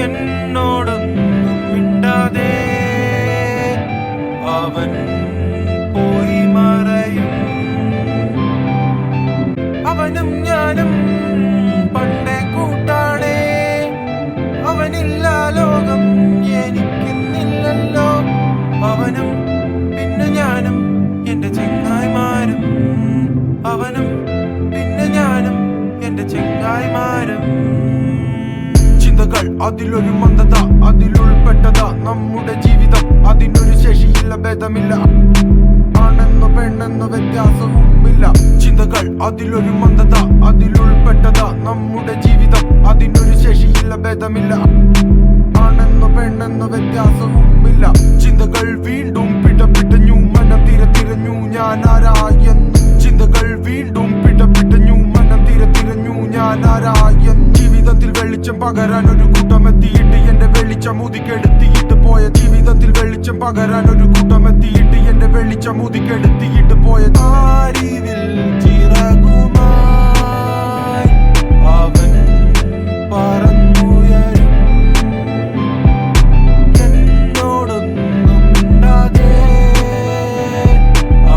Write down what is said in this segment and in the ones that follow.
എന്നോടൊന്നും മിണ്ടാതെ അവൻ പോയി മറയും. അവനും ഞാനും പണ്ടേ കൂട്ടാണേ, അവനില്ല ലോകം എനിക്കിന്നില്ലല്ലോ. അവനും പിന്നെ ഞാനും എന്റെ ചെങ്ങായിമാരും, അവനും പിന്നെ ഞാനും എന്റെ ചെങ്ങായിമാരും. ചിന്തകൾ അതിലൊരു മന്ദത, അതിലുൾപ്പെട്ടത നമ്മുടെ ജീവിതം. അതിനൊരു ശേഷിയില്ല, ഭേദമില്ല, ആണെന്നോ പെണ്ണെന്നോ വ്യത്യാസവുമില്ല. ചിന്തകൾ അതിലൊരു മന്ദത, അതിലുൾപ്പെട്ടത നമ്മുടെ ജീവിതം. അതിനൊരു ശേഷിയില്ല, ഭേദമില്ല, ആണെന്നോ പെണ്ണെന്നോ വ്യത്യാസവുമില്ല. ചിന്തകൾ വീണ്ടും പിടപിടഞ്ഞു, മനം തിരഞ്ഞു ഞാൻ ആരായെന്ന്. ചിന്തകൾ വീണ്ടും പിടപിടഞ്ഞു, മനം തിരഞ്ഞു ഞാൻ ആരായെന്ന്. ജീവിതത്തിൽ വെളിച്ചം പകരാൻ ഒരു കൂട്ടം എത്തിയിട്ട് എന്റെ വെളിച്ചം ഊതിക്കെടുത്തിയിട്ട് പോയ. ജീവിതത്തിൽ വെളിച്ചം പകരാൻ ഒരു കൂട്ടം എത്തിയിട്ട് എന്റെ വെളിച്ചം ഊതിക്കെടുത്തിയിട്ട് പോയ. അറിവിൽ ചിറകുമായി അവൻ പറന്നുയരും, എന്നോടൊന്നും മിണ്ടാതെ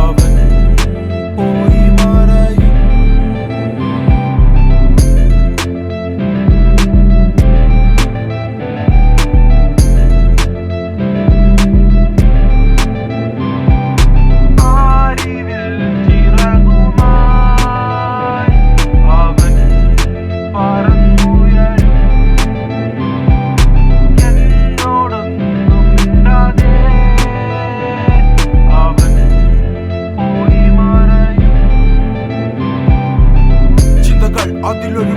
അവൻ പോയി മറയും. അതിലൊരു